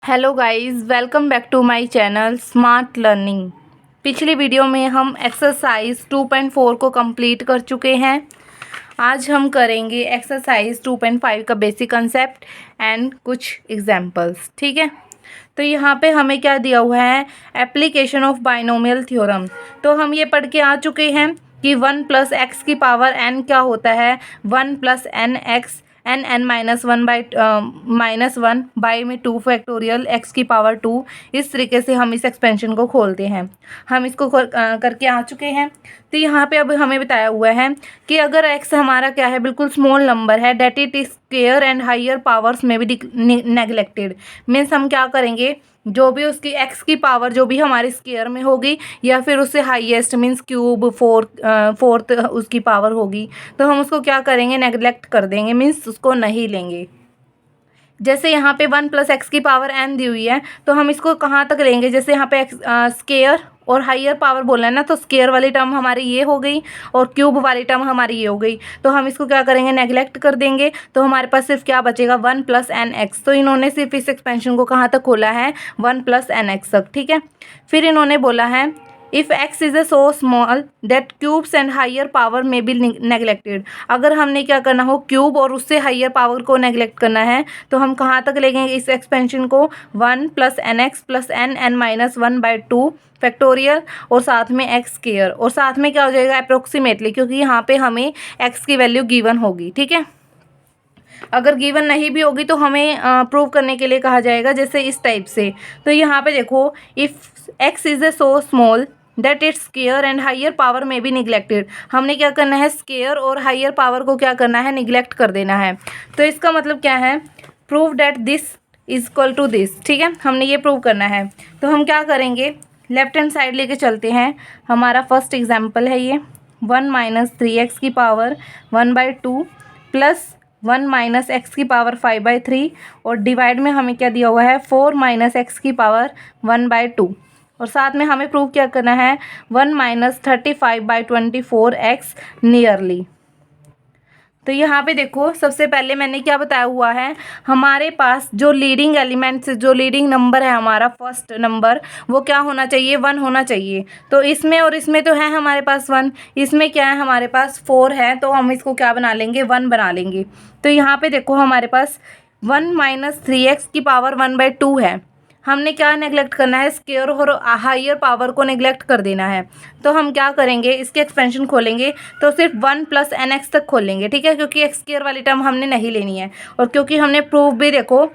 Hello guys, welcome back to my channel smart learning. पिछली video में हम exercise 2.4 को कंप्लीट कर चुके हैं। आज हम करेंगे एक्सरसाइज 2.5 का बेसिक कंसेप्ट एंड कुछ एग्जांपल्स। ठीक है, तो यहाँ पे हमें क्या दिया हुआ है, एप्लीकेशन ऑफ बाइनोमियल थ्योरम। तो हम ये पढ़ के आ चुके हैं कि 1 + x की पावर n क्या होता है, 1 + nx n -1 बाई में 2 फैक्टोरियल x की पावर 2। इस तरीके से हम इस एक्सपेंशन को खोलते हैं। हम इसको करके आ चुके हैं। तो यहाँ पे अब हमें बताया हुआ है कि अगर x हमारा क्या है, बिल्कुल स्मॉल नंबर है, that it is square and higher powers में भी नेग्लेक्टेड। मीन्स हम क्या करेंगे, जो भी उसकी x की पावर जो भी हमारे स्क्वायर में होगी या फिर उससे हाईएस्ट मीन्स क्यूब फोर्थ उसकी पावर होगी, तो हम उसको क्या करेंगे, नेग्लेक्ट कर देंगे, मीन्स उसको नहीं लेंगे। जैसे यहाँ पे 1 + x की पावर n दी हुई है, तो हम इसको कहाँ तक लेंगे, जैसे यहाँ पे स्क्वायर और हायर पावर बोलना है ना, तो स्क्वायर वाली टर्म हमारी ये हो गई और क्यूब वाली टर्म हमारी ये हो गई। तो हम इसको क्या करेंगे, नेग्लेक्ट कर देंगे। तो हमारे पास सिर्फ क्या बचेगा, 1 + nx। तो इन्होंने सिर्फ इस एक्सपेंशन को कहाँ तक खोला है, 1 + nx तक। ठीक है, फिर इन्होंने बोला है if x is so small that cubes and higher power में बी नेग्लेक्टेड। अगर हमने क्या करना हो, क्यूब और उससे हायर पावर को नेग्लेक्ट करना है, तो हम कहाँ तक लेंगे इस एक्सपेंशन को, 1 + nx + n(n-1/2 फैक्टोरियल और साथ में x स्क्वायर और साथ में क्या हो जाएगा, अप्रोक्सीमेटली, क्योंकि यहाँ पे हमें x की वैल्यू गिवन होगी। ठीक है, अगर गिवन नहीं भी होगी तो हमें प्रूव करने के लिए कहा जाएगा, जैसे इस टाइप से। तो यहाँ पे देखो, if x is so small that its square and higher power में बी निगलेक्टेड। हमने क्या करना है, स्क्वायर और हायर पावर को क्या करना है, निगलेक्ट कर देना है। तो इसका मतलब क्या है, prove that this is equal to this. ठीक है, हमने ये प्रूव करना है। तो हम क्या करेंगे, लेफ्ट हैंड साइड लेके चलते हैं। हमारा फर्स्ट एग्जाम्पल है ये, 1 - 3x की पावर 1/2 प्लस 1 - x की पावर 5/3 और डिवाइड में हमें क्या दिया हुआ है, 4 - x की पावर 1/2 और साथ में हमें प्रूव क्या करना है, 1 - 35/24x नियरली। तो यहाँ पे देखो, सबसे पहले मैंने क्या बताया हुआ है, हमारे पास जो लीडिंग एलिमेंट्स, जो लीडिंग नंबर है हमारा फर्स्ट नंबर, वो क्या होना चाहिए, 1 होना चाहिए। तो इसमें और इसमें तो है हमारे पास 1, इसमें क्या है हमारे पास 4 है, तो हम इसको क्या बना लेंगे, 1 बना लेंगे। तो यहाँ पे देखो हमारे पास 1 - 3x की पावर 1/2 है। हमने क्या नेग्लेक्ट करना है, स्क्वायर और हायर पावर को नेग्लेक्ट कर देना है। तो हम क्या करेंगे, इसके एक्सपेंशन खोलेंगे तो सिर्फ 1 + nx तक खोलेंगे। ठीक है, क्योंकि x स्क्वायर वाली टर्म हमने नहीं लेनी है और क्योंकि हमने प्रूफ भी देखो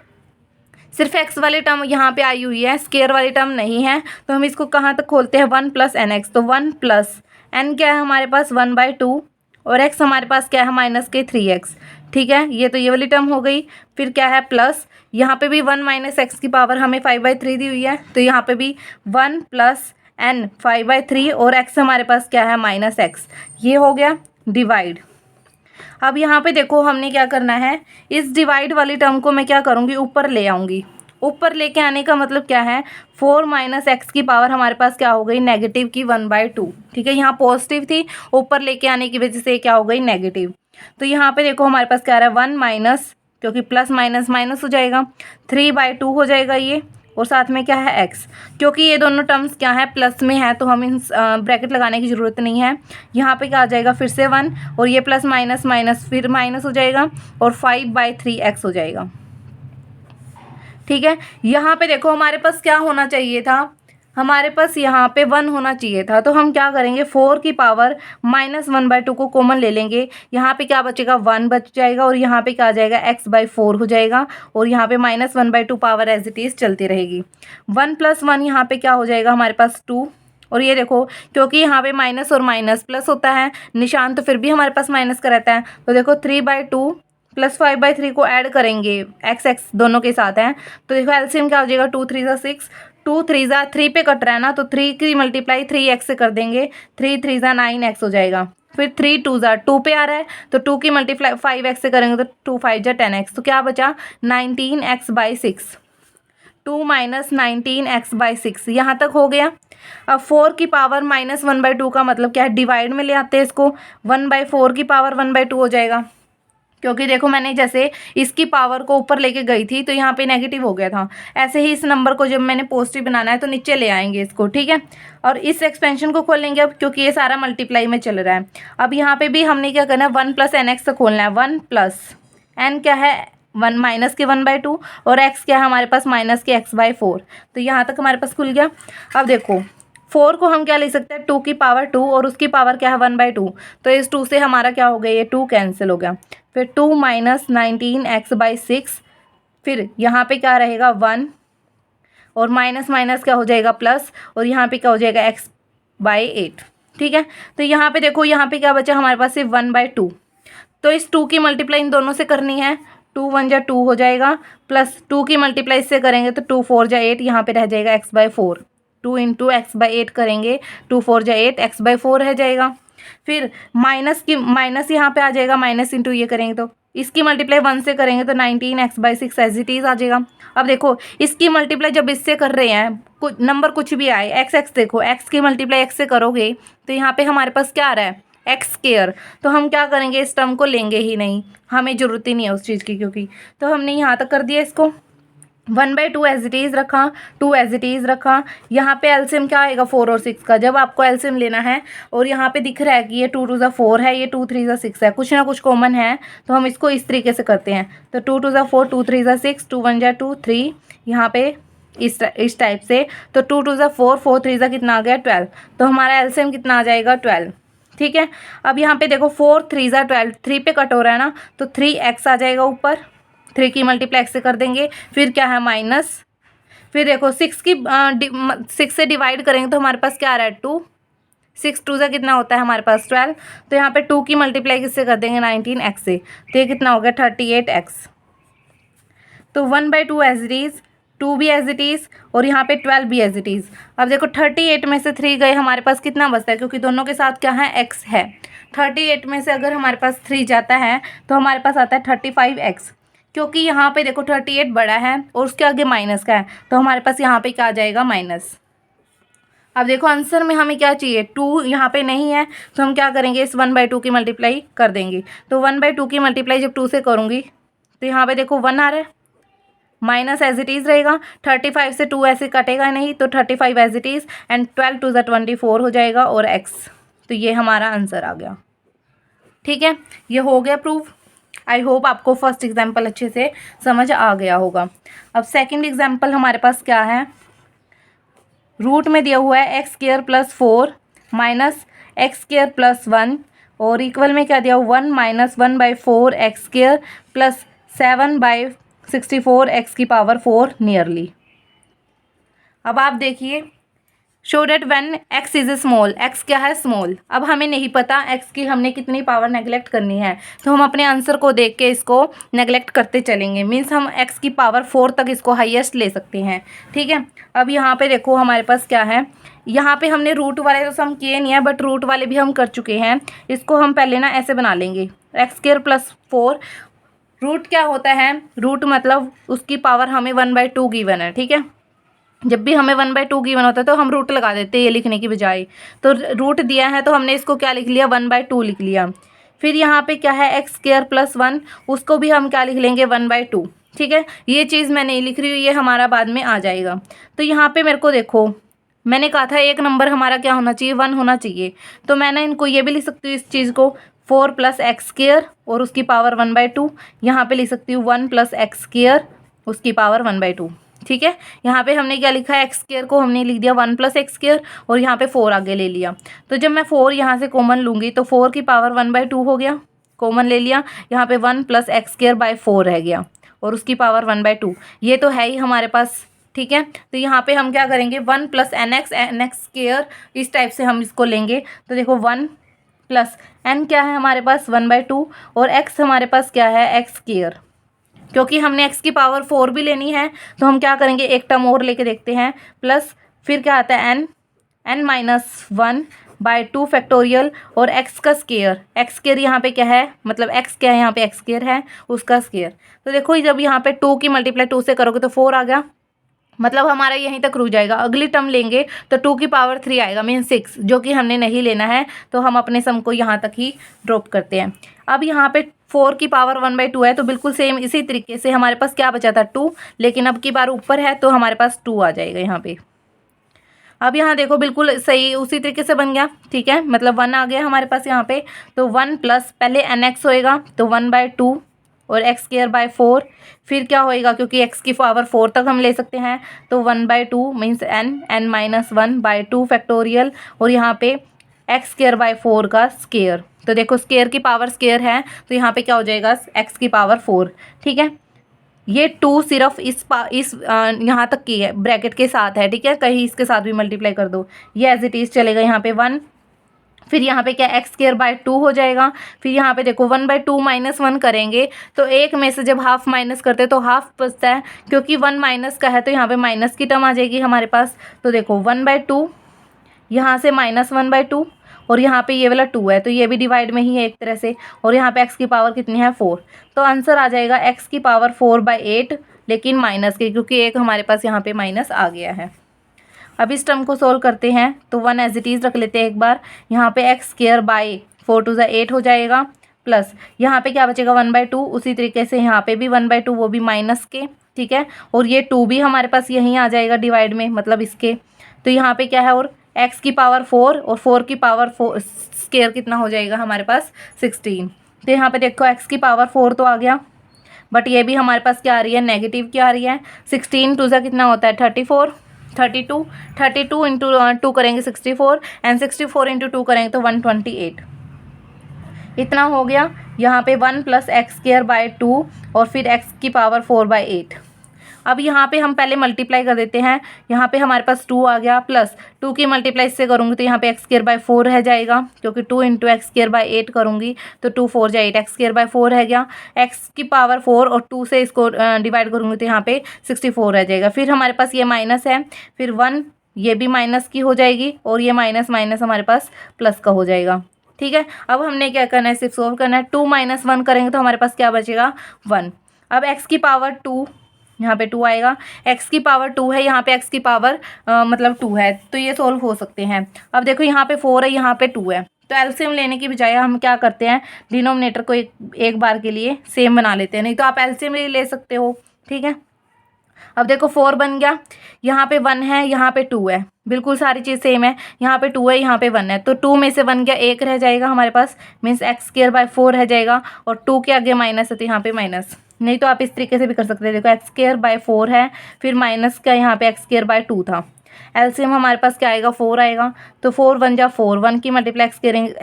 सिर्फ x वाली टर्म यहाँ पे आई हुई है, स्क्वायर वाली टर्म नहीं है। तो हम इसको कहाँ तक खोलते हैं, 1 + nx। तो 1 + n क्या है हमारे पास, 1/2 और x हमारे पास क्या है, -3x। ठीक है, ये तो ये वाली टर्म हो गई। फिर क्या है, प्लस यहाँ पे भी 1 - x की पावर हमें 5/3 दी हुई है, तो यहाँ पे भी 1 + n 5/3 और x हमारे पास क्या है, -x। ये हो गया डिवाइड। अब यहाँ पे देखो हमने क्या करना है, इस डिवाइड वाली टर्म को मैं क्या करूँगी, ऊपर ले आऊँगी। ऊपर लेके आने का मतलब क्या है, 4 - x की पावर हमारे पास क्या हो गई, नेगेटिव की 1/2। ठीक है, यहाँ पॉजिटिव थी, ऊपर लेके आने की वजह से क्या हो गई, नेगेटिव। तो यहाँ पे देखो हमारे पास क्या आ रहा है, 1 माइनस, क्योंकि प्लस माइनस माइनस हो जाएगा, 3/2 हो जाएगा ये, और साथ में क्या है x। क्योंकि ये दोनों टर्म्स क्या है, प्लस में है, तो हम इन ब्रैकेट लगाने की ज़रूरत नहीं है। यहाँ पे क्या आ जाएगा, फिर से 1 और ये प्लस माइनस माइनस फिर माइनस हो जाएगा और 5/3x हो जाएगा। ठीक है, यहाँ पे देखो हमारे पास क्या होना चाहिए था, हमारे पास यहाँ पे 1 होना चाहिए था। तो हम क्या करेंगे, 4 की पावर -1/2 को कॉमन ले लेंगे। यहाँ पे क्या बचेगा, 1 बच जाएगा और यहाँ पे क्या आ जाएगा, x/4 हो जाएगा और यहाँ पे -1/2 पावर एज इट इज़ चलती रहेगी। 1 + 1 यहाँ पे क्या हो जाएगा हमारे पास 2। और ये देखो, क्योंकि यहाँ पे माइनस और माइनस प्लस होता है, निशान तो फिर भी हमारे पास माइनस का रहता है। तो देखो 3/2 + 5/3 को ऐड करेंगे, x दोनों के साथ हैं, तो देखो एलसीएम क्या हो जाएगा, 2 × 3 = 6, 2 × 3 = 3 पे कट रहा है ना, तो 3 की मल्टीप्लाई 3x से कर देंगे, 3 × 3 = 9x हो जाएगा। फिर 3 × 2 = 2 पे आ रहा है, तो 2 की मल्टीप्लाई 5x से करेंगे तो 2 × 5 = 10x। तो क्या बचा, 19x/6। 2 - 19x/6 यहाँ तक हो गया। अब 4 की पावर -1/2 का मतलब क्या है, डिवाइड में ले आते हैं इसको, 1/4 की पावर 1/2 हो जाएगा। क्योंकि देखो मैंने जैसे इसकी पावर को ऊपर लेके गई थी तो यहाँ पे नेगेटिव हो गया था। ऐसे ही इस नंबर को जब मैंने पॉजिटिव बनाना है तो नीचे ले आएंगे इसको, ठीक है। और इस एक्सपेंशन को खोलेंगे अब, क्योंकि ये सारा मल्टीप्लाई में चल रहा है। अब यहाँ पे भी हमने क्या करना है, 1 प्लस एन एक्स से खोलना है। 1 प्लस एन क्या है, 1 माइनस के 1/2 और एक्स क्या है हमारे पास, माइनस के x/4। तो यहाँ तक हमारे पास खुल गया। अब देखो 4 को हम क्या ले सकते हैं, 2 की पावर 2 और उसकी पावर क्या है 1/2। तो इस 2 से हमारा क्या हो गया, ये 2 कैंसिल हो गया। फिर 2 माइनस 19x/6, फिर यहाँ पे क्या रहेगा 1 और माइनस माइनस क्या हो जाएगा प्लस, और यहाँ पे क्या हो जाएगा x/8, ठीक है। तो यहाँ पे देखो यहाँ पे क्या बचा हमारे पास, सिर्फ 1/2। तो इस 2 की मल्टीप्लाई इन दोनों से करनी है। 2 1 जा 2 हो जाएगा, प्लस 2 की मल्टीप्लाई इससे करेंगे तो 2 4 जा 8, यहाँ पे रह जाएगा x/4। 2 इंटू x/8 करेंगे, 2 4 जा 8, x/4 रह जाएगा। फिर माइनस की माइनस यहाँ पे आ जाएगा, माइनस इंटू ये करेंगे तो इसकी मल्टीप्लाई 1 से करेंगे तो 19x/6 एज इट इज़ आ जाएगा। अब देखो इसकी मल्टीप्लाई जब इससे कर रहे हैं, कुछ नंबर कुछ भी आए, x देखो x की मल्टीप्लाई x से करोगे तो यहाँ पे हमारे पास क्या आ रहा है, एक्स स्क्वायर। तो हम क्या करेंगे, इस टर्म को लेंगे ही नहीं, हमें ज़रूरत ही नहीं है उस चीज़ की, क्योंकि तो हमने यहाँ तक कर दिया इसको। 1/2 एज इट इज़ रखा, 2 एज इट इज़ रखा। यहाँ पे एलसीएम क्या आएगा 4 और 6 का, जब आपको एलसीएम लेना है और यहाँ पे दिख रहा है कि ये 2 2 4 है, ये 2 3 6 है, कुछ ना कुछ कॉमन है, तो हम इसको इस तरीके से करते हैं। तो 2 2 4, 2 3 6, 2 1 2 3, यहाँ पे इस टाइप से। तो 2 2 4, 4 3 कितना आ गया 12। तो हमारा एलसीएम कितना आ जाएगा 12, ठीक है। अब यहाँ पे देखो 4 3 12, 3 पे कट हो रहा है ना, तो 3x आ जाएगा ऊपर, 3 की मल्टीप्लाई x से कर देंगे। फिर क्या है माइनस, फिर देखो 6 से डिवाइड करेंगे तो हमारे पास क्या आ रहा है 2, 6 2 से कितना होता है हमारे पास 12। तो यहाँ पे 2 की मल्टीप्लाई किससे कर देंगे 19x से, तो ये कितना हो गया 38x। तो 1/2 एज इट इज़, 2 भी एज इट इज़ और यहाँ पे 12 भी एज इट इज़। अब देखो 38 में से 3 गए, हमारे पास कितना बचता है, क्योंकि दोनों के साथ क्या है x है। 38 में से अगर हमारे पास 3 जाता है तो हमारे पास आता है 35x, क्योंकि यहाँ पे देखो 38 बड़ा है और उसके आगे माइनस का है, तो हमारे पास यहाँ पे क्या आ जाएगा माइनस। अब देखो आंसर में हमें क्या चाहिए, 2 यहाँ पे नहीं है, तो हम क्या करेंगे, इस 1/2 की मल्टीप्लाई कर देंगे। तो 1/2 की मल्टीप्लाई जब 2 से करूँगी तो यहाँ पे देखो 1 आ रहा है, माइनस एज इट इज़ रहेगा। 35 से 2 ऐसे कटेगा नहीं, तो 35 एज इट इज़ एंड 12 2 24 हो जाएगा और x। तो ये हमारा आंसर आ गया, ठीक है। ये हो गया प्रूफ। आई होप आपको फर्स्ट एग्जाम्पल अच्छे से समझ आ गया होगा। अब सेकंड एग्जाम्पल हमारे पास क्या है, रूट में दिया हुआ है x² + 4 माइनस x² + 1 और इक्वल में क्या दिया, 1 माइनस 1/4 x² + 7/64 x⁴ नियरली। अब आप देखिए, show that when x is small, x क्या है स्मॉल। अब हमें नहीं पता x की हमने कितनी पावर नेगलेक्ट करनी है, तो हम अपने आंसर को देख के इसको नेगलेक्ट करते चलेंगे। मीन्स हम x की पावर 4 तक इसको हाईएस्ट ले सकते हैं, ठीक है। अब यहाँ पे देखो हमारे पास क्या है, यहाँ पे हमने रूट वाले तो सम किए नहीं है, बट रूट वाले भी हम कर चुके हैं। इसको हम पहले ना ऐसे बना लेंगे, x² + 4। रूट क्या होता है, रूट मतलब उसकी पावर हमें 1/2 गिवन है, ठीक है। जब भी हमें 1/2 गिवन होता है तो हम रूट लगा देते हैं ये लिखने की बजाय। तो रूट दिया है तो हमने इसको क्या लिख लिया, 1/2 लिख लिया। फिर यहाँ पे क्या है x² + 1, उसको भी हम क्या लिख लेंगे 1/2, ठीक है। ये चीज़ मैं नहीं लिख रही हूँ, ये हमारा बाद में आ जाएगा। तो यहाँ पे मेरे को देखो, मैंने कहा था एक नंबर हमारा क्या होना चाहिए, 1 होना चाहिए। तो मैंने इनको ये भी लिख सकती हूँ इस चीज़ को, 4 + x² और उसकी पावर 1/2। यहाँ पे लिख सकती हूँ 1 + x² उसकी पावर 1/2, ठीक है। यहाँ पे हमने क्या लिखा है, x² को हमने लिख दिया 1 + x² और यहाँ पे 4 आगे ले लिया। तो जब मैं 4 यहाँ से कॉमन लूँगी तो 4 की पावर 1/2 हो गया, कॉमन ले लिया। यहाँ पे 1 + x²/4 रह गया और उसकी पावर 1/2। ये तो है ही हमारे पास, ठीक है। तो यहाँ पे हम क्या करेंगे, 1 + nx² इस टाइप से हम इसको लेंगे। तो देखो 1 + n क्या है हमारे पास 1/2 और x हमारे पास क्या है x²। क्योंकि हमने x की पावर 4 भी लेनी है तो हम क्या करेंगे, एक टर्म और लेके देखते हैं, प्लस फिर क्या आता है n-1/2 फैक्टोरियल और x का स्क्वायर। x² यहाँ पे क्या है, मतलब x क्या है यहाँ पे x² है, उसका स्क्वायर। तो देखो जब यहाँ पे 2 की मल्टीप्लाई 2 से करोगे तो 4 आ गया, मतलब हमारा यहीं तक रुक जाएगा। अगली टर्म लेंगे तो 2 की पावर 3 आएगा, मीन 6, जो कि हमने नहीं लेना है, तो हम अपने सम को यहाँ तक ही ड्रॉप करते हैं। अब यहाँ पे 4 की पावर 1/2 है, तो बिल्कुल सेम इसी तरीके से हमारे पास क्या बचा था 2, लेकिन अब की बार ऊपर है तो हमारे पास 2 आ जाएगा यहाँ पे। अब यहाँ देखो बिल्कुल सही उसी तरीके से बन गया, ठीक है, मतलब 1 आ गया हमारे पास यहाँ पे। तो 1 प्लस पहले nx होएगा तो 1/2 और x²/4, फिर क्या होएगा, क्योंकि x की पावर 4 तक हम ले सकते हैं, तो 1/2 मीन्स n-1/2 फैक्टोरियल, और यहाँ पे x²/4 का स्केयर। तो देखो स्केयर की पावर स्केयर है, तो यहाँ पे क्या हो जाएगा x की पावर 4, ठीक है। ये 2 सिर्फ इस यहाँ तक की है, ब्रैकेट के साथ है, ठीक है, कहीं इसके साथ भी मल्टीप्लाई कर दो, ये एज इट इज़ चलेगा यहाँ पे 1, फिर यहाँ पे क्या x²/2 हो जाएगा, फिर यहाँ पे देखो 1/2 -1 करेंगे, तो एक में से जब हाफ माइनस करते हैं तो हाफ बचता है, क्योंकि 1 माइनस का है तो यहाँ पे माइनस की टर्म आ जाएगी हमारे पास। तो देखो 1/2, यहाँ से -1/2, और यहाँ पे ये वाला 2 है, तो ये भी डिवाइड में ही है एक तरह से, और यहाँ पे x की पावर कितनी है 4, तो आंसर आ जाएगा x की पावर 4/8, लेकिन माइनस के, क्योंकि एक हमारे पास यहाँ पे माइनस आ गया है। अब इस टर्म को सोल्व करते हैं, तो 1 एज इट इज़ रख लेते हैं एक बार, यहाँ पे x²/4 2 8 हो जाएगा, प्लस यहाँ पे क्या बचेगा 1/2, उसी तरीके से यहाँ पे भी 1/2, वो भी माइनस के, ठीक है, और ये 2 भी हमारे पास यहीं आ जाएगा डिवाइड में, मतलब इसके, तो यहाँ पे क्या है, और x की पावर 4 और 4 की पावर 4 स्केयर कितना हो जाएगा हमारे पास 16। तो यहाँ पे देखो x की पावर 4 तो आ गया, बट ये भी हमारे पास क्या आ रही है, नेगेटिव क्या आ रही है, 16 2 सा कितना होता है 32, 32 इंटू 2 करेंगे 64, एंड 64 इंटू 2 करेंगे तो 128, इतना हो गया। यहाँ पे 1 प्लस x²/2 और फिर x की पावर 4/8। अब यहाँ पे हम पहले मल्टीप्लाई कर देते हैं, यहाँ पे हमारे पास 2 आ गया, प्लस 2 की मल्टीप्लाई इससे करूँगी तो यहाँ पे x²/4 रह जाएगा, क्योंकि 2 इंटू x²/8 करूँगी तो 2 4 जा 8, x²/4 रह गया, x की पावर 4 और 2 से इसको डिवाइड करूँगी तो यहाँ पे 64 रह जाएगा। फिर हमारे पास ये माइनस है, फिर 1 ये भी माइनस की हो जाएगी, और ये माइनस माइनस हमारे पास प्लस का हो जाएगा, ठीक है। अब हमने क्या करना है, सिर्फ सोल्व करना है। 2 - 1 करेंगे तो हमारे पास क्या बचेगा 1। अब x की पावर 2, यहाँ पे 2 आएगा, x की पावर 2 है, यहाँ पे x की पावर मतलब 2 है, तो ये सोल्व हो सकते हैं। अब देखो यहाँ पे 4 है, यहाँ पे 2 है, तो एलसीएम लेने की बजाय हम क्या करते हैं, डिनोमिनेटर को एक बार के लिए सेम बना लेते हैं, नहीं तो आप एलसीएम ले सकते हो, ठीक है। अब देखो 4 बन गया, यहाँ पे 1 है, यहाँ पे 2 है, बिल्कुल सारी चीज़ सेम है, यहाँ पे 2 है, यहाँ पे 1 है, तो 2 में से 1 गया, 1 रह जाएगा हमारे पास, मीन्स x²/4 रह जाएगा, और 2 के आगे माइनस है तो यहाँ पे माइनस, नहीं तो आप इस तरीके से भी कर सकते हैं। देखो x²/4 है, फिर माइनस का यहाँ पे x²/2 था, एलसीएम हमारे पास क्या आएगा 4 आएगा, तो 4 1 जा 4, 1 की मल्टीप्लाई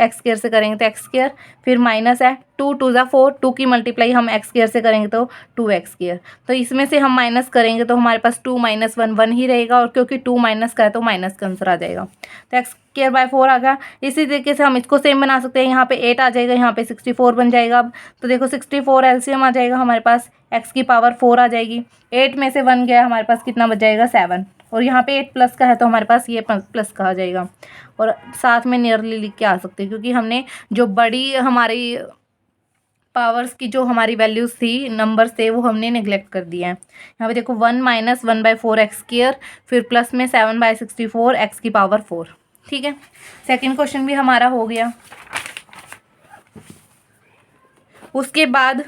x² से करेंगे तो x², फिर माइनस है 2 2 जा 4, 2 की मल्टीप्लाई हम x² से करेंगे तो 2x², तो इसमें से हम माइनस करेंगे तो हमारे पास 2 - 1 1 ही रहेगा, और क्योंकि 2 माइनस का है तो माइनस का आंसर आ जाएगा, तो x²/4 आ गया। इसी तरीके से हम इसको सेम बना सकते हैं, यहाँ पे 8 आ जाएगा, यहाँ पे 64 बन जाएगा। अब तो देखो 64 एलसीएम आ जाएगा हमारे पास, x की पावर 4 आ जाएगी, 8 में से 1 गया, हमारे पास कितना बच जाएगा 7, और यहाँ पे 8 प्लस का है तो हमारे पास ये प्लस का आ जाएगा, और साथ में नियरली लिख के आ सकते हैं, क्योंकि हमने जो बड़ी हमारी पावर्स की जो हमारी वैल्यूज़ थी, नंबर्स थे, वो हमने नेग्लेक्ट कर दिया है। यहाँ पे देखो 1 - 1/4 x², फिर प्लस में 7/64 x की पावर 4, ठीक है। सेकंड क्वेश्चन भी हमारा हो गया। उसके बाद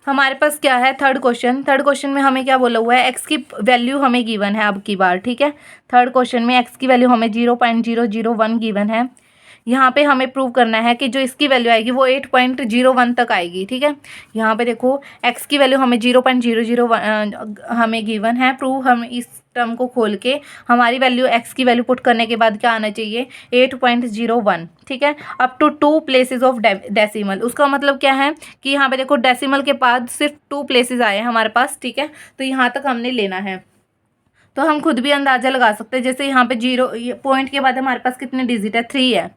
हमारे पास क्या है थर्ड क्वेश्चन में हमें क्या बोला हुआ है, x की वैल्यू हमें गिवन है अब की बार, ठीक है। थर्ड क्वेश्चन में x की वैल्यू हमें 0.001 गिवन है। यहाँ पे हमें प्रूव करना है कि जो इसकी वैल्यू आएगी वो 8.01 तक आएगी, ठीक है। यहाँ पे देखो x की वैल्यू हमें 0.001 हमें गिवन है। प्रूव हम इस टर्म को खोल के हमारी वैल्यू x की वैल्यू पुट करने के बाद क्या आना चाहिए 8.01, ठीक है, up to 2 places of decimal. उसका मतलब क्या है कि यहाँ पे देखो डेसिमल के बाद सिर्फ 2 प्लेसेस आए हैं हमारे पास, ठीक है, तो यहाँ तक हमने लेना है। तो हम खुद भी अंदाज़ा लगा सकते हैं, जैसे यहाँ पे 0 पॉइंट के बाद हमारे पास कितने डिजिट है 3 है,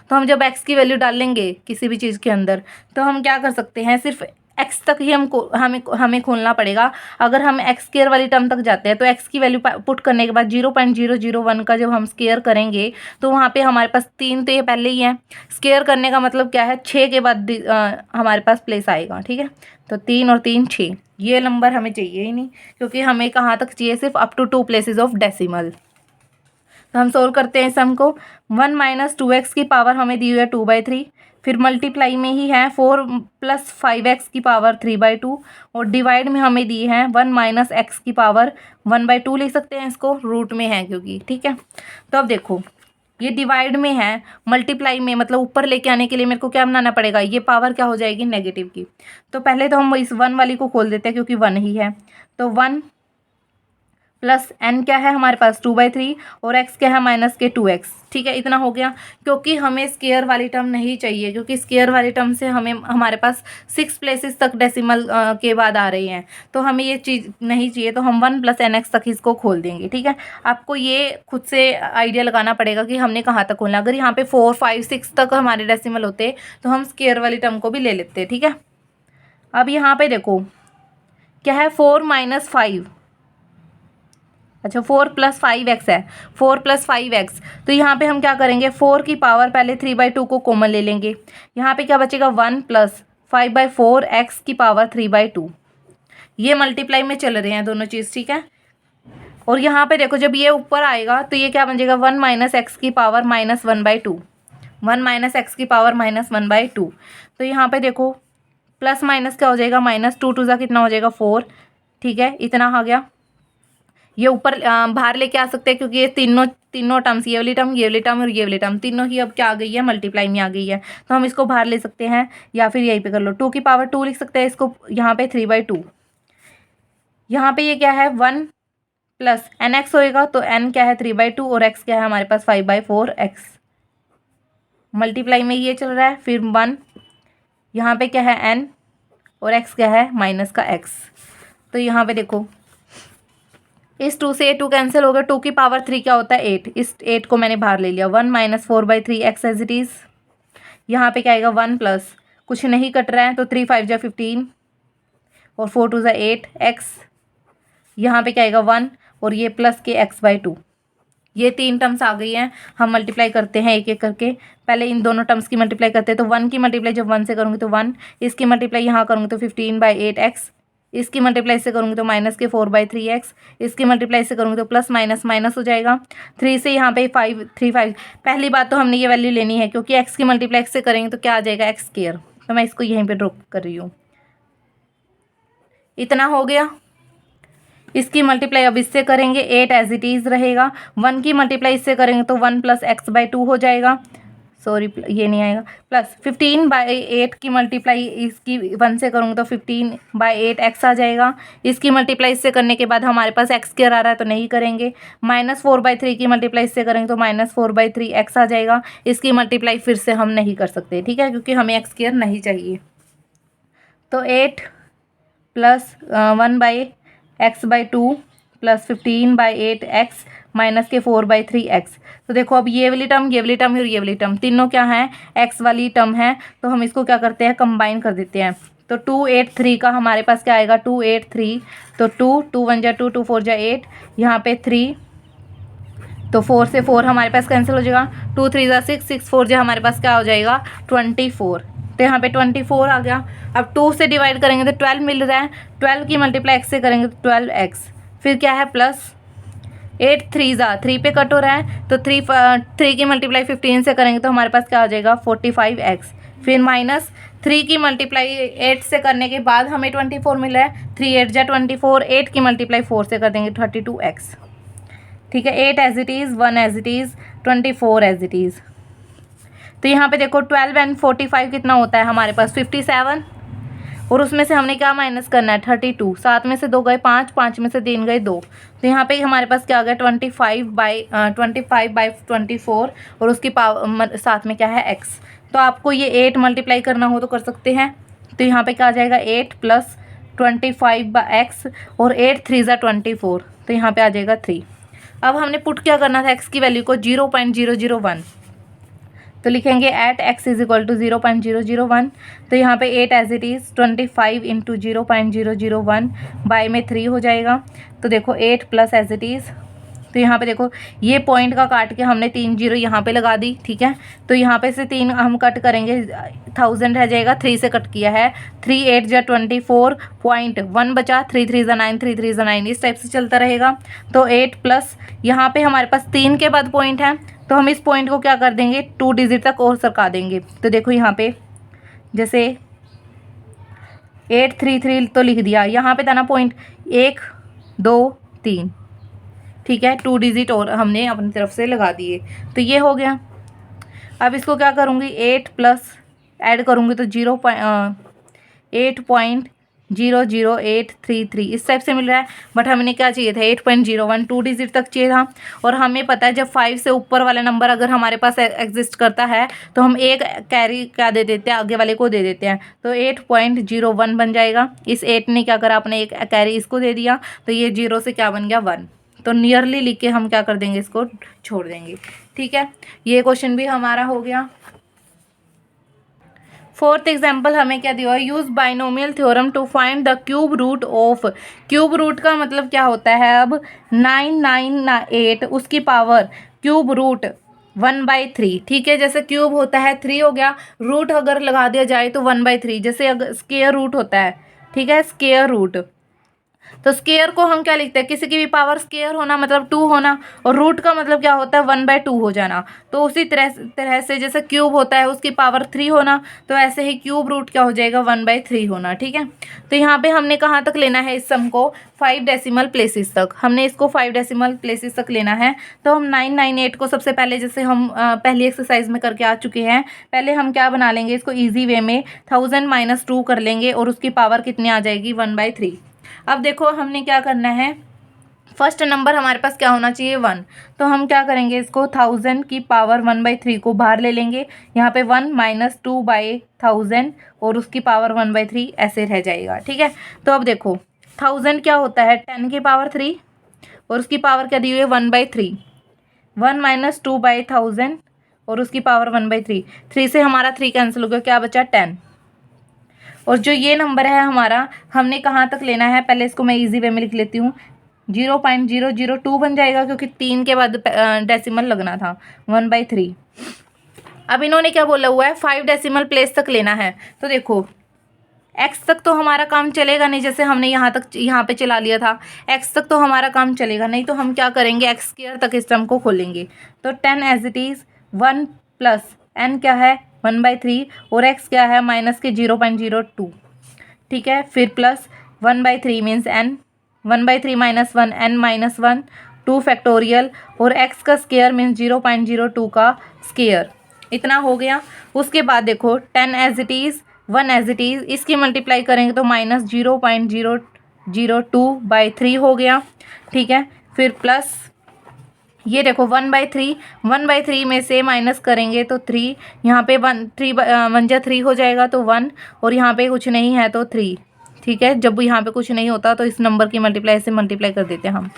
तो हम जब x की वैल्यू डालेंगे किसी भी चीज़ के अंदर तो हम क्या कर सकते हैं, सिर्फ एक्स तक ही हमें खोलना पड़ेगा। अगर हम एक्स स्क्वायर वाली टर्म तक जाते हैं तो एक्स की वैल्यू पुट करने के बाद 0.001 का जब हम स्क्वायर करेंगे तो वहाँ पे हमारे पास 3 तो ये पहले ही है। स्क्वायर करने का मतलब क्या है, 6 के बाद हमारे पास प्लेस आएगा, ठीक है। तो 3 और 3 6, ये नंबर हमें चाहिए ही नहीं, क्योंकि हमें कहाँ तक चाहिए, सिर्फ up to 2 places of decimal. तो हम सोल्व करते हैं सम को। 1 माइनस 2x की पावर हमें दी हुई है 2/3, फिर मल्टीप्लाई में ही है 4 प्लस 5x की पावर 3/2, और डिवाइड में हमें दी है 1 माइनस एक्स की पावर 1/2 लिख सकते हैं इसको, रूट में है क्योंकि, ठीक है। तो अब देखो ये डिवाइड में है, मल्टीप्लाई में मतलब ऊपर लेके आने के लिए मेरे को क्या बनाना पड़ेगा, ये पावर क्या हो जाएगी, नेगेटिव की। तो पहले तो हम इस 1 वाली को खोल देते हैं क्योंकि 1 ही है। तो 1 प्लस n क्या है हमारे पास 2/3, और x क्या है माइनस के 2x, ठीक है। इतना हो गया, क्योंकि हमें स्क्वायर वाली टर्म नहीं चाहिए, क्योंकि स्क्वायर वाली टर्म से हमारे पास 6 प्लेसेस तक डेसिमल के बाद आ रही हैं, तो हमें ये चीज़ नहीं चाहिए। तो हम 1 + nx तक इसको खोल देंगे, ठीक है। आपको ये खुद से आइडिया लगाना पड़ेगा कि हमने कहाँ तक खोलना। अगर यहाँ पे 4 5 6 तक हमारे डेसिमल होते तो हम स्क्वायर वाली टर्म को भी ले लेते, ठीक है। अब यहाँ पे देखो क्या है, 4 - 5, अच्छा 4 + 5x है, 4 + 5x। तो यहाँ पे हम क्या करेंगे, 4 की पावर पहले 3/2 को कॉमन ले लेंगे। यहाँ पे क्या बचेगा, 1 + 5/4 x की पावर 3/2। ये मल्टीप्लाई में चल रहे हैं दोनों चीज़, ठीक है। और यहाँ पे देखो जब ये ऊपर आएगा तो ये क्या बन जाएगा, 1 - x की पावर -1/2, 1 - x की पावर -1/2। तो यहाँ पे देखो प्लस माइनस क्या हो जाएगा, -2 2 कितना हो जाएगा 4, ठीक है। इतना आ गया। ये ऊपर बाहर लेके आ सकते हैं, क्योंकि ये तीनों टर्म्स, ये वाली टर्म, ये वाली टर्म और ये वाली टर्म, तीनों ही अब क्या आ गई है, मल्टीप्लाई में आ गई है। तो हम इसको बाहर ले सकते हैं, या फिर यहीं पे कर लो, 2 की पावर 2 लिख सकते हैं इसको, यहाँ पे 3/2। यहाँ पे ये क्या है, 1 + nx होएगा, तो n क्या है 3/2, और x क्या है हमारे पास 5/4x। मल्टीप्लाई में ये चल रहा है, फिर 1, यहाँ पे क्या है n, और x क्या है माइनस का x। तो यहाँ पे देखो इस 2 से 2 कैंसिल हो गया, 2 की पावर 3 क्या होता है 8, इस 8 को मैंने बाहर ले लिया। 1 - 4/3x एज इट इज़। यहाँ पे क्या आएगा, 1 प्लस कुछ नहीं कट रहा है, तो 3 5 = 15, और 4 2 = 8x। यहाँ पे क्या आएगा 1, और ये प्लस के x/2। ये 3 टर्म्स आ गई हैं। हम मल्टीप्लाई करते हैं एक एक करके। पहले इन दोनों टर्म्स की मल्टीप्लाई करते हैं, तो 1 की मल्टीप्लाई जब 1 से करूँगी तो 1, इसकी मल्टीप्लाई यहाँ करूँगी तो 15/8x, इसकी मल्टीप्लाई से करूँगी तो -4/3x, इसकी मल्टीप्लाई से करूँगी तो प्लस माइनस माइनस हो जाएगा। 3 से यहाँ पे 5 3 5। पहली बात तो हमने ये वैल्यू लेनी है, क्योंकि x की मल्टीप्लाई से करेंगे तो क्या आ जाएगा, x²। तो मैं इसको यहीं पे ड्रॉप कर रही हूँ। इतना हो गया। इसकी मल्टीप्लाई अब इससे करेंगे, 8 एज इट इज़ रहेगा। 1 की मल्टीप्लाई इससे करेंगे तो 1 + x/2 हो जाएगा, सॉरी ये नहीं आएगा। प्लस 15/8 की मल्टीप्लाई इसकी 1 से करूँगी तो 15/8x आ जाएगा। इसकी मल्टीप्लाई इससे करने के बाद हमारे पास x² आ रहा है तो नहीं करेंगे। -4/3 की मल्टीप्लाई इससे करेंगे तो -4/3x आ जाएगा। इसकी मल्टीप्लाई फिर से हम नहीं कर सकते, ठीक है, क्योंकि हमें x² नहीं चाहिए। तो 8 + 1/x/2 प्लस 15/8x माइनस के 4/3x। तो देखो अब ये वाली टर्म, ये वाली टर्म और ये वाली टर्म तीनों क्या हैं, x वाली टर्म है। तो हम इसको क्या करते हैं, कंबाइन कर देते हैं। तो 283 का हमारे पास क्या आएगा, 283। तो 2 1 = 2 2 4 = 8, यहाँ पे 3, तो 4 से 4 हमारे पास कैंसिल हो जाएगा। 2 3 = 6 6 4 हमारे पास क्या हो जाएगा, 24। तो यहाँ पे 24 आ गया। अब 2 से डिवाइड करेंगे तो 12 मिल रहा है, 12 की मल्टीप्लाई x से करेंगे तो 12x। फिर क्या है प्लस 8 3 = 3 पे कट हो रहा है, तो 3 की मल्टीप्लाई 15 से करेंगे तो हमारे पास क्या आ जाएगा 45x। फिर माइनस 3 की मल्टीप्लाई 8 से करने के बाद हमें 24 मिल रहा है, 3 8 = 24, 8 की मल्टीप्लाई 4 से कर देंगे 32x, ठीक है। 8 as it is, 1 as it is, 24 as it is. तो यहाँ पे देखो 12 and 45 कितना होता है हमारे पास 57, और उसमें से हमने क्या माइनस करना है 32। 7 में से 2 गए 5, 5 में से 3 गए 2। तो यहाँ पे हमारे पास क्या आ गया 25/24, और उसकी पावर साथ में क्या है x। तो आपको ये 8 मल्टीप्लाई करना हो तो कर सकते हैं। तो यहाँ पे क्या आ जाएगा 8 + 25/x, और 8 3 = 24, तो यहाँ पे आ जाएगा 3। अब हमने पुट क्या करना था, x की वैल्यू को 0.001। तो लिखेंगे at x is equal to 0.001। तो यहाँ पे 8 as it is 25 into 0.001 by में 3 हो जाएगा। तो देखो 8 प्लस एज इट इज़, तो यहाँ पे देखो ये पॉइंट का काट के हमने 3 जीरो यहाँ पे लगा दी, ठीक है। तो यहाँ पे से 3 हम कट करेंगे, 1000 रह जाएगा, 3 से कट किया है, 3 8 जा 24.1 बचा, 3 3 जा 9, 3 3 जा 9, इस टाइप से चलता रहेगा। तो 8 प्लस यहाँ पे हमारे पास 3 के बाद पॉइंट है, तो हम इस पॉइंट को क्या कर देंगे 2 डिजिट तक और सरका देंगे। तो देखो यहाँ पे जैसे 833 तो लिख दिया, यहाँ पे था ना पॉइंट 1 2 3, ठीक है, 2 डिजिट और हमने अपनी तरफ से लगा दिए। तो ये हो गया। अब इसको क्या करूँगी 8 प्लस ऐड करूँगी तो 8.00833 इस टाइप से मिल रहा है। बट हमें क्या चाहिए था 8.01, 2 डिजिट तक चाहिए था। और हमें पता है जब 5 से ऊपर वाला नंबर अगर हमारे पास एग्जिस्ट करता है तो हम एक कैरी क्या दे देते हैं, आगे वाले को दे देते हैं। तो 8.01 बन जाएगा। इस 8 ने क्या करा, आपने एक कैरी इसको दे दिया, तो ये 0 से क्या बन गया 1। तो नियरली लिख के हम क्या कर देंगे, इसको छोड़ देंगे, ठीक है। ये क्वेश्चन भी हमारा हो गया। फोर्थ एग्जाम्पल हमें क्या दिया है, use binomial theorem to find the cube root of. Cube root का मतलब क्या होता है, अब 998 उसकी पावर क्यूब रूट 1/3, ठीक है। जैसे क्यूब होता है 3 हो गया, रूट अगर लगा दिया जाए तो 1/3, जैसे अगर स्क्वायर रूट होता है, ठीक है, स्क्वायर रूट। तो स्केयर को हम क्या लिखते हैं, किसी की भी पावर स्केयर होना मतलब 2 होना, और रूट का मतलब क्या होता है 1/2 हो जाना। तो उसी तरह से जैसे क्यूब होता है उसकी पावर 3 होना, तो ऐसे ही क्यूब रूट क्या हो जाएगा 1/3 होना, ठीक है। तो यहाँ पे हमने कहाँ तक लेना है इस सम को, 5 डेसिमल प्लेसेस तक। हमने इसको 5 डेसिमल प्लेसेस तक लेना है। तो हम 998 को सबसे पहले, जैसे हम पहली एक्सरसाइज में करके आ चुके हैं, पहले हम क्या बना लेंगे इसको ईजी वे में, 1000 - 2 कर लेंगे और उसकी पावर कितनी आ जाएगी 1/3। अब देखो हमने क्या करना है, फर्स्ट नंबर हमारे पास क्या होना चाहिए 1। तो हम क्या करेंगे, इसको 1000 की पावर 1/3 को बाहर ले लेंगे, यहाँ पे 1 - 2/1000 और उसकी पावर 1/3 ऐसे रह जाएगा, ठीक है। तो अब देखो 1000 क्या होता है 10 की पावर 3 और उसकी पावर क्या दी हुई है 1/3, 1 - 2/1000 और उसकी पावर 1/3, 3 से हमारा 3 कैंसिल हो गया, क्या बचा 10। और जो ये नंबर है हमारा, हमने कहाँ तक लेना है, पहले इसको मैं इजी वे में लिख लेती हूँ, 0.002 बन जाएगा, क्योंकि 3 के बाद डेसिमल लगना था 1/3। अब इन्होंने क्या बोला हुआ है 5 डेसिमल प्लेस तक लेना है। तो देखो x तक तो हमारा काम चलेगा नहीं, जैसे हमने यहाँ पे चला लिया था, x तक तो हमारा काम चलेगा नहीं। तो हम क्या करेंगे x² तक इस टर्म को खोलेंगे। तो 10 as it is 1 plus n क्या है 1/3 और x क्या है माइनस के 0.02, ठीक है। फिर plus 1/3 means n, 1/3 - 1 n - 1 2 factorial और x का स्केयर मीन्स 0.02 का स्केयर, इतना हो गया। उसके बाद देखो 10 as it is 1 as it is, इसकी मल्टीप्लाई करेंगे तो -0.002/3 हो गया, ठीक है। फिर प्लस ये देखो 1/3 में से माइनस करेंगे तो 3, यहाँ पे 1 जा 3 हो जाएगा तो 1, और यहाँ पे कुछ नहीं है तो 3, ठीक है। जब यहाँ पे कुछ नहीं होता तो इस नंबर की मल्टीप्लाई से मल्टीप्लाई कर देते हैं हम।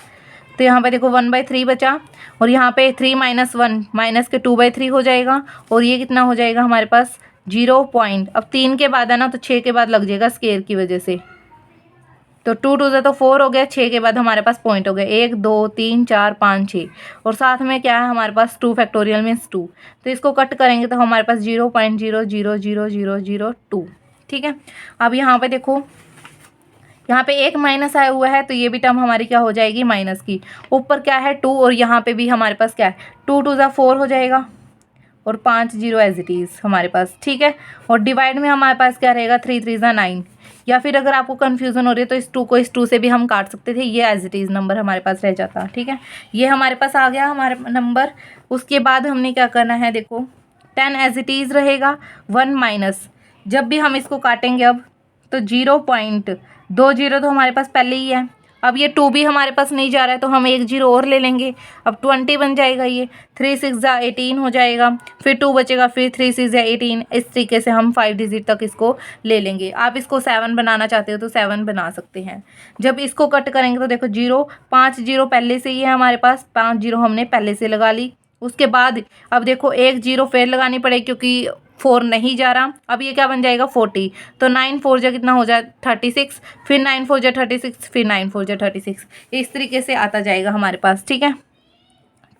तो यहाँ पे देखो 1/3 बचा, और यहाँ पे 3 - 1 माइनस के 2/3 हो जाएगा, और ये कितना हो जाएगा हमारे पास 0 पॉइंट, अब 3 के बाद है ना तो 6 के बाद लग जाएगा स्केयर की वजह से। तो 2 2 तो 4 हो गया, 6 के बाद हमारे पास पॉइंट हो गया 1 2 3 4 5 6, और साथ में क्या है हमारे पास 2 फैक्टोरियल मीन्स 2। तो इसको कट करेंगे तो हमारे पास 0.0000002, ठीक है। अब यहाँ पे देखो यहाँ पे एक माइनस आया हुआ है, तो ये भी टर्म हमारी क्या हो जाएगी माइनस की। ऊपर क्या है 2 और यहाँ पे भी हमारे पास क्या है 2 2 जा 4 हो जाएगा, और 5 0 एज इट इज़ हमारे पास, ठीक है। और डिवाइड में हमारे पास क्या रहेगा 3 3 जा 9, या फिर अगर आपको कन्फ्यूज़न हो रही है तो इस 2 को इस 2 से भी हम काट सकते थे, ये एज इट इज़ नंबर हमारे पास रह जाता, ठीक है। ये हमारे पास आ गया हमारा नंबर। उसके बाद हमने क्या करना है, देखो 10 एज इट इज़ रहेगा, 1 माइनस, जब भी हम इसको काटेंगे अब तो 0.20 तो हमारे पास पहले ही है। अब ये 2 भी हमारे पास नहीं जा रहा है तो हम एक 0 और ले लेंगे, अब 20 बन जाएगा, ये 3 6 जा 18 हो जाएगा, फिर 2 बचेगा, फिर 3 6 जा 18। इस तरीके से हम 5 डिजिट तक इसको ले लेंगे। आप इसको 7 बनाना चाहते हो तो 7 बना सकते हैं। जब इसको कट करेंगे तो देखो 0 5 0 पहले से ही है हमारे पास, 5 0 हमने पहले से लगा ली, उसके बाद अब देखो एक जीरो फिर लगानी पड़ेगी क्योंकि 4 नहीं जा रहा। अब ये क्या बन जाएगा 40, तो 9 4 जा कितना हो जाए 36, फिर 9 4 जा 36, फिर 9 4 जा 36, इस तरीके से आता जाएगा हमारे पास। ठीक है,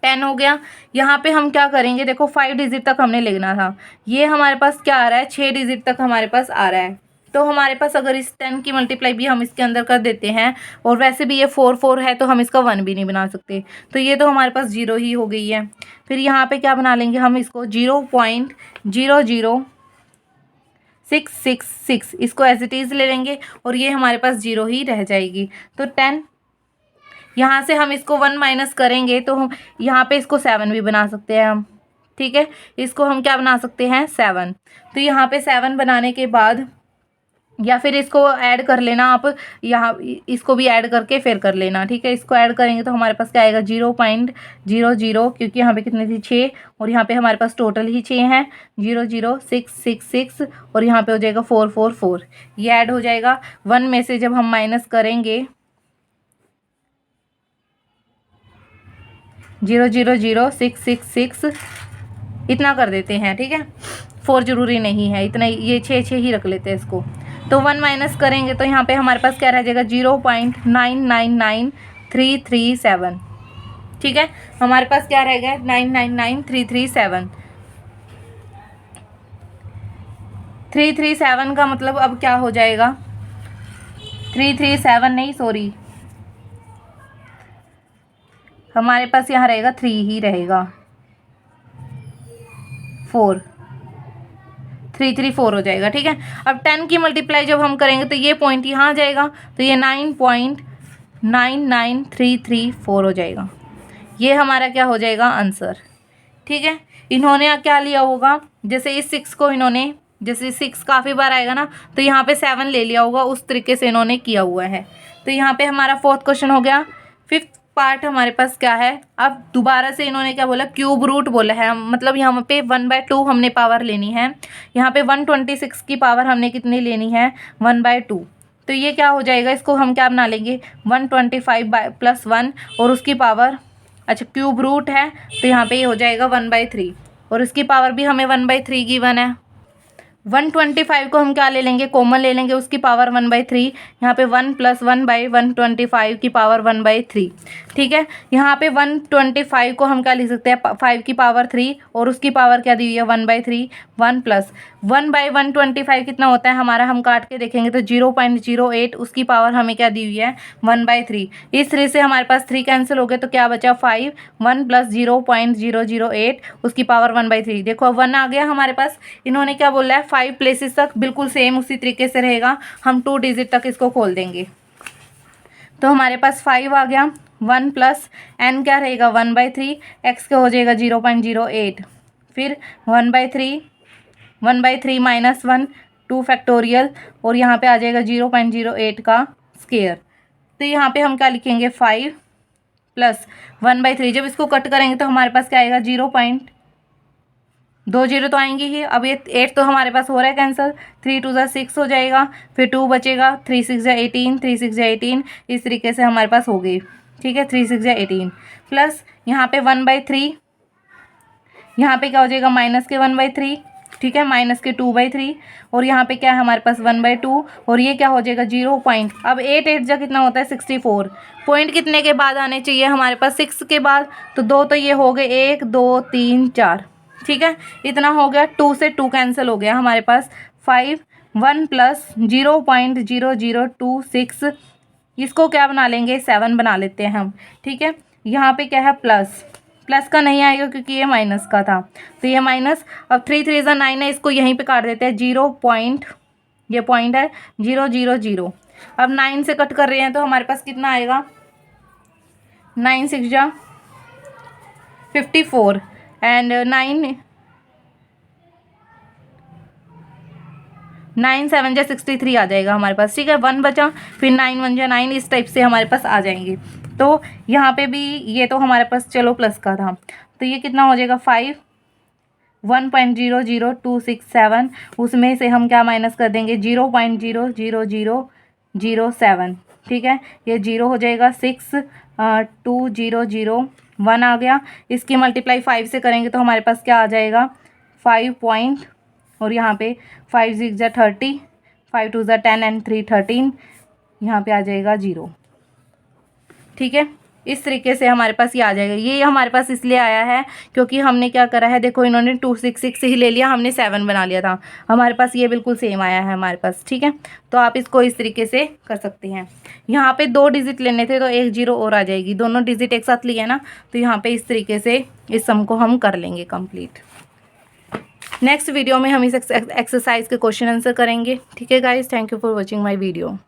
10 हो गया। यहाँ पे हम क्या करेंगे, देखो 5 डिजिट तक हमने लिखना था, ये हमारे पास क्या आ रहा है 6 डिजिट तक हमारे पास आ रहा है। तो हमारे पास अगर इस 10 की मल्टीप्लाई भी हम इसके अंदर कर देते हैं, और वैसे भी ये 4 4 है तो हम इसका 1 भी नहीं बना सकते, तो ये तो हमारे पास 0 ही हो गई है। फिर यहाँ पे क्या बना लेंगे हम इसको 0.00666, इसको एज इट इज़ ले लेंगे और ये हमारे पास 0 ही रह जाएगी। तो 10, यहाँ से हम इसको 1 माइनस करेंगे तो हम यहाँ पे इसको 7 भी बना सकते हैं हम। ठीक है, इसको हम क्या बना सकते हैं 7। तो यहाँ पे 7 बनाने के बाद, या फिर इसको ऐड कर लेना आप, यहाँ इसको भी ऐड करके फिर कर लेना। ठीक है, इसको ऐड करेंगे तो हमारे पास क्या आएगा 0.00, क्योंकि यहाँ पे कितनी थी 6, और यहाँ पे हमारे पास टोटल ही 6 हैं, 00666, और यहाँ पे हो जाएगा 444, ये ऐड हो जाएगा। 1 में से जब हम माइनस करेंगे 0.00666, इतना कर देते हैं। ठीक है, 4 जरूरी नहीं है इतना, ये 6 ही रख लेते हैं इसको। तो 1 माइनस करेंगे तो यहाँ पे हमारे पास क्या रह जाएगा 0.999337। ठीक है, हमारे पास क्या रहेगा 999337। 337 का मतलब अब क्या हो जाएगा 337 नहीं, सॉरी, हमारे पास यहाँ रहेगा 3 ही रहेगा, 4, 334 हो जाएगा। ठीक है, अब 10 की मल्टीप्लाई जब हम करेंगे तो ये पॉइंट यहाँ आ जाएगा, तो ये 9.99334 हो जाएगा। ये हमारा क्या हो जाएगा आंसर। ठीक है, इन्होंने क्या लिया होगा, जैसे इस 6 को इन्होंने, जैसे 6 काफ़ी बार आएगा ना, तो यहाँ पे 7 ले लिया होगा, उस तरीके से इन्होंने किया हुआ है। तो यहाँ पे हमारा 4th क्वेश्चन हो गया। 5th पार्ट हमारे पास क्या है, अब दोबारा से इन्होंने क्या बोला क्यूब रूट बोला है, मतलब यहाँ पे 1/2 हमने पावर लेनी है, यहाँ पे 126 की पावर हमने कितनी लेनी है 1/2। तो ये क्या हो जाएगा, इसको हम क्या बना लेंगे 125 + 1 और उसकी पावर, अच्छा क्यूब रूट है तो यहाँ पे ये हो जाएगा 1/3, और इसकी पावर भी हमें 1/3 गिवन है। 125 को हम क्या ले लेंगे, कॉमन ले लेंगे, उसकी पावर 1/3, यहाँ पे 1 + 1/125 की पावर 1/3। ठीक है, यहाँ पे 125 को हम क्या लिख सकते हैं 5 की पावर 3, और उसकी पावर क्या दी हुई है 1/3, 1 + 1/125 कितना होता है हमारा, हम काट के देखेंगे तो 0.08, उसकी पावर हमें क्या दी हुई है 1/3। इस तरह से हमारे पास 3 कैंसिल हो गए तो क्या बचा 5, 1 + 0.008, उसकी पावर 1/3। देखो 1 आ गया हमारे पास। इन्होंने क्या बोला है 5 प्लेसेस तक बिल्कुल सेम उसी तरीके से रहेगा, हम 2 डिजिट तक इसको खोल देंगे। तो हमारे पास 5 आ गया, 1 + n क्या रहेगा 1/3, x का हो जाएगा 0.08, फिर 1/3, 1/3 - 1 2 फैक्टोरियल, और यहाँ पे आ जाएगा 0.08 का स्क्वायर। तो यहाँ पे हम क्या लिखेंगे 5 + 1/3, जब इसको कट करेंगे तो हमारे पास क्या आएगा 0.2 जीरो तो आएंगे ही। अब ये 8 तो हमारे पास हो रहा है कैंसिल, 3 × 2 = 6 हो जाएगा, फिर 2 बचेगा, 3 × 6 = 18, 3 × 6 = 18, इस तरीके से हमारे पास हो गई। ठीक है, 3 × 6 = 18 प्लस यहाँ पे 1/3, यहाँ पे क्या हो जाएगा माइनस के 1/3, ठीक है, माइनस के 2/3, और यहाँ पे क्या है हमारे पास 1/2, और ये क्या हो जाएगा 0 पॉइंट। अब 8 8 जा कितना होता है 64, पॉइंट कितने के बाद आने चाहिए हमारे पास 6 के बाद, तो 2 तो ये हो गए, 1 2 3 4, ठीक है, इतना हो गया। 2 से 2 कैंसिल हो गया हमारे पास, 5 1 + 0.0026, इसको क्या बना लेंगे 7 बना लेते हैं हम। ठीक है, यहाँ पे क्या है प्लस का नहीं आएगा क्योंकि ये माइनस का था, तो ये माइनस। अब 3 3 = 9 है, इसको यहीं पे काट देते हैं, 0 पॉइंट, ये पॉइंट है 0 0 0। अब 9 से कट कर रहे हैं तो हमारे पास कितना आएगा, 9 6 = 54 एंड 9 7 = 63 आ जाएगा हमारे पास। ठीक है, 1 बचा, फिर 9 1 = 9, इस टाइप से हमारे पास आ जाएंगे। तो यहाँ पे भी ये तो हमारे पास चलो प्लस का था, तो ये कितना हो जाएगा 5 1.00267, उसमें से हम क्या माइनस कर देंगे 0.00007। ठीक है, ये 0 हो जाएगा, 6 2001 आ गया। इसकी मल्टीप्लाई 5 से करेंगे तो हमारे पास क्या आ जाएगा 5 पॉइंट, और यहाँ पे 5 6 जा 30, 5 2 जा 10 एंड 3 13, यहाँ पे आ जाएगा 0। ठीक है, इस तरीके से हमारे पास ये आ जाएगा। ये हमारे पास इसलिए आया है क्योंकि हमने क्या करा है, देखो इन्होंने 266 ही ले लिया, हमने 7 बना लिया था, हमारे पास ये बिल्कुल सेम आया है हमारे पास। ठीक है, तो आप इसको इस तरीके से कर सकते हैं। यहाँ पे 2 डिजिट लेने थे तो 1 0 और आ जाएगी, दोनों डिजिट एक साथ लिए ना, तो यहाँ पे इस तरीके से इस सम को हम कर लेंगे कंप्लीट। नेक्स्ट वीडियो में हम इस एक्सरसाइज के क्वेश्चन आंसर करेंगे। ठीक है guys, thank you for watching my video.